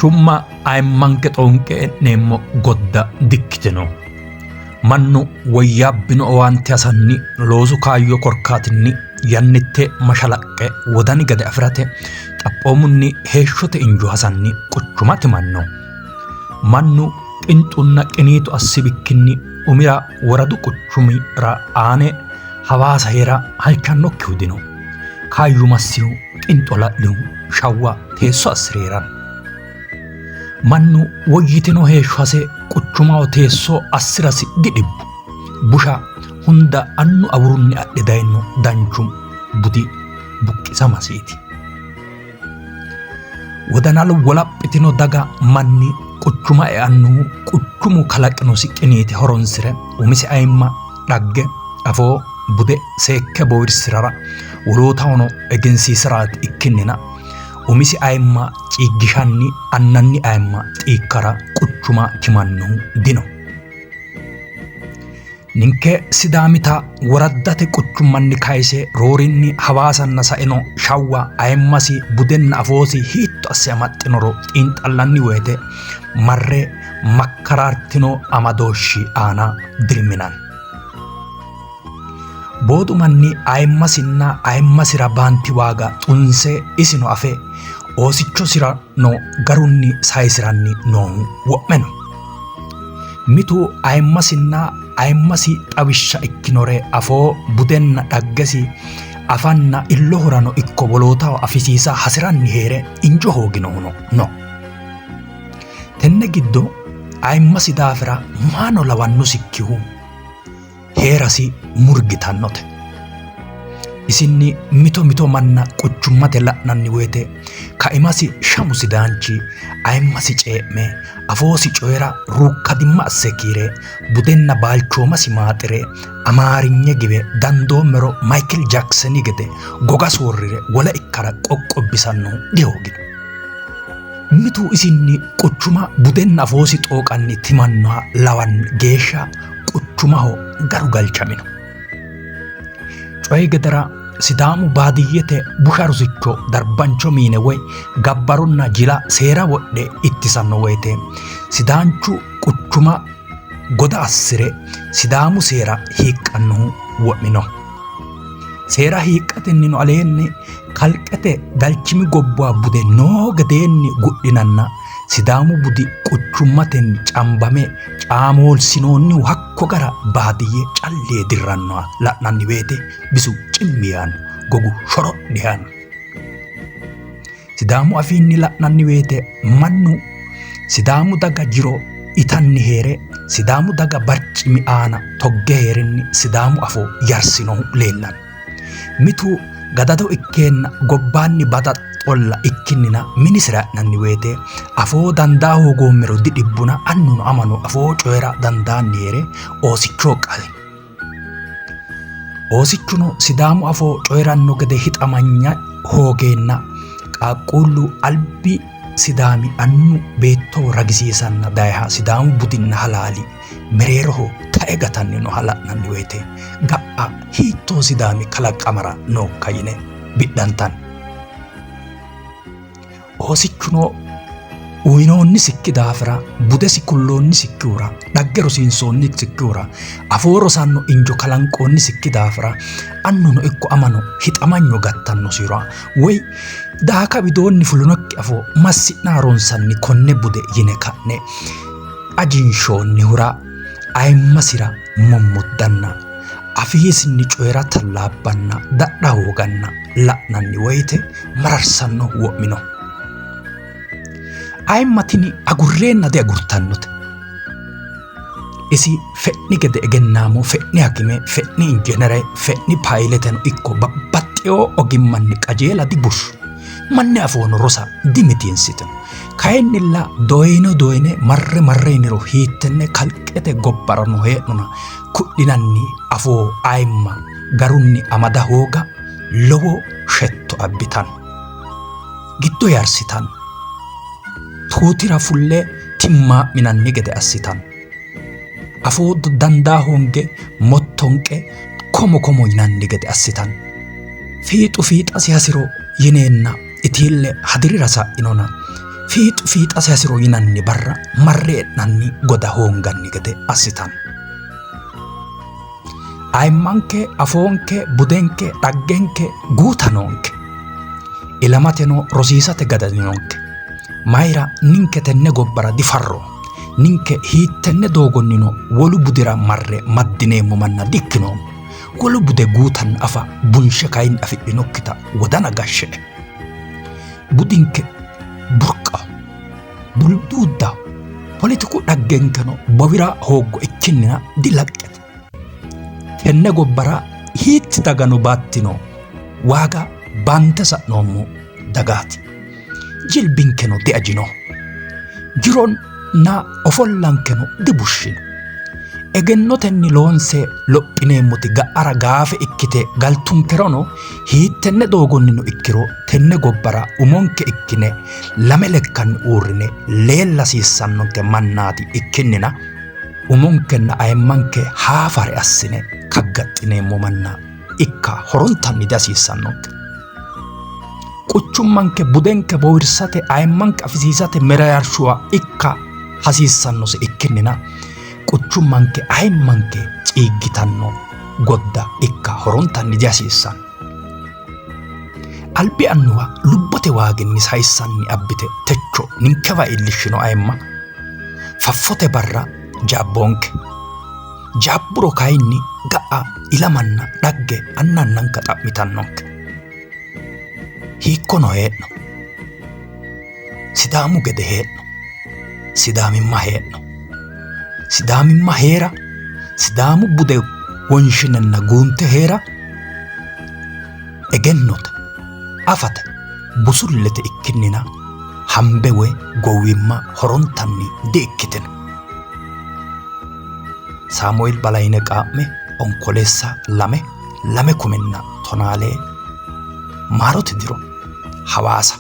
quchumma ayimmanke xoonqe e'neemmo godda dikkitino. Mannu woyyaabbino owaante hasanni loosu kaayyo korkaatinni yannitte mashalaqqe wodani gade afirate xaphoomunni heeshshote injo hasanni quchuma timanno. Mannu qinxunna qiniitu assibikkinni umira woradu quchumira aane Hawaasa heera halchannokkihu dino. Kaayyu massihu qinxola'lihu shawwa teesso assireeran. Mannu woyyitino heeshsho hase quchumaho teesso assirasi didhibbu. Busha hunda annu awurunni adhe dayino danchum budi buqqisamasiiti. Wodanal wolaphitino daga manni quchuma e'annuhu quchumu kalaqinosi qiniiti horonsire umisi ayimma dhagge afoo bude seekke boowirsirara wolootahono egensiisiraati ikkinnina umisi ayimma ciiggishanni annanni ayimma xiikkara quchuma timannohu dino. Ninke sidaamita woraddate quchummanni kayise roorinni Hawaasanna saeno shawwa ayimmasi budenna afoosi hiitto asse amaxxinoro xiinxallanni woyte marre makkaraartino amadooshshi aana dirminan. Boodu manni ayimmasinna ayimmasira baanti waaga xunse isino afe oosichosirano garunni sayisiranni noohu wo'meno. Mitu ayimmasinna ayimmasi xawishsha ikkinore afoo budenna dhaggesi afanna illohorano ikko wolootaho afisiisa hasiranni heere injo hooginohuno no. Tenne giddo ayimmasi daafira maano lawannosikkihu heerasi murgitannote. Isinni mito manna quchummate la'nanni woyte kaimasi shamu sidaanchi ayimmasi cee'me afoosi coyira ruukkadimma asse kiire budenna baalchoomasi maaxire amaarigne gibe dandoommero Michael Jackson gede goga soorrire wole ikkara qoqqobbisannohu dihoogino. Mitu isinni quchuma budenna afoosi xooqanni timannoha lawanni geeshsha quchumaho garu galchamino. Coyi gedera Sidaamu baadiyyete busha rosicho darbancho miine woy gabbaronna jila seera wodhe ittisanno woyte sidaanchu quchuma goda assire Sidaamu seera hiiqqannohu wo'mino. Seera hiiqqatennino aleenni kalqete galchimi gobbuwa bude noo gedeenni gudhinanna Sidaamu budi quchummatenni cambame caamoolsinoonnihu hakko gara baadiyye callee dirrannoha la'nanni woyte bisu cimmi yaanno gogu shorodhe yaanno. Sidaamu afiinni la'nanni woyte mannu Sidaamu daga jiro itanni heere Sidaamu daga barcimi aana togge heerenni Sidaamu afoo yarsinohu leellanno. Mitu gadado ikkeenna gobbaanni badaxxolla ikkinnina minisira ha'nanni woyte afoo dandaa hoogoommero didhibbuna annuno amano afoo coyira dandaanni heere oosichoo qale. Oosichuno Sidaamu afoo coyiranno gede hixamanya hoogeenna qaaqquullu albi Sidaami annu beettoho ragisiisanna dayiha Sidaamu budinna halaali mereeroho tae gatannino hala'nanni woyte ga'a hiittoo Sidaami kalaqamara nookka yine bidhantan. Oosichuno uyinoonni sikki daafira budesi kulloonni sikkihura dhagge rosiinsoonni sikkihura afoo rosanno injo kalanqoonni sikki daafira annuno ikko amano hixamanyo gattannosira woy daaka widoonni fulunokki afoo massi'na ronsanni konne bude yine ka'ne ajinshoonnihura ayimmasira mommoddanna afiisinni coyira tallaabbanna dadha hooganna la'nanni woyte mararsanno wo'mino. Ayimmatini agurreenna agurtannote. Isi fe'ni gede egennaamo, fe'ni hakime, fe'ni injeenere, fe'ni paayileteno ikko babbaxxeyo ogimmanni qajeela dibushu. Manni afoono rosa dimitiinsitino. Kayinnilla doyine marre yiniro hiittenne kalqete gobbarano hee'nona kudhinanni afoo ayimma garunni amada hooga lowo shetto abbitan. Giddo yarsitan. Tuutira fulle timmaa'minanni gede assitan. Afoo dandaa honge mottonqe komo yinanni gede assitan. Fiixasi hasiro yineenna itiille hadirira sa'inona fiixase hasiro yinanni barra marre e'nanni goda hoonganni gede assitanno. Ayimmanke, afoonke, budenke, dhaggenke guuta noonke. Ilamateno rosiisate gadadinonke. Mayra ninke tenne gobbara difarro. Ninke hiittenne doogonnino wolu budira marre maddineemmo manna dikkinoommo. Wolu bude guutan afa bunshe kayin afidhinokkita wodana gashshe. Budinke burqa, bulduudda, politiku dhaggenkeno bowira hooggo ikkinnina dilaqqete. Tenne gobbara hiitti dagano baattino waaga bante sa'noommo dagaati. Jilbinkeno diajino. Jironna ofollankeno dibushshino. Egennotenni loonse lophineemmoti ga'ara gaafe ikkite galtunkerono hiittenne doogonnino ikkiro tenne gobbara umonke ikkine lame lekkanni uurrine leella hasiissannonke mannaati ikkinnina umonkenna ayimmanke haafare assine kaggaxxineemmo manna ikka horontanni dihasiissannonke. Quchummanke budenke boowirsate ayimmanke afisiisate mereershuwa ikka hasiissannosi ikkinnina quchummanke ayimmanke ciiggitanno godda ikka horontanni dihasiissanno. Albi annuwa lubbote waaginni sayissanni abbite techo ninkewa iillishshino ayimma faffote barra jaabboonke. Jaabburo kayinni ga'a ilamanna dhagge annannanka xa'mitannonke. Hiikkono hee'no. Sidaamu gede hee'no. Sidaamimma hee'no. Sidaamimma heera, sidaamu bude wonshinenna guunte heera egennote, afate, busullete ikkinnina hambe woy gowwimma horontanni di-ikkitino. Saamu'eel Balayne Qaa'me Onkoleessa 2/2012 Maarote Diro Hawaasa.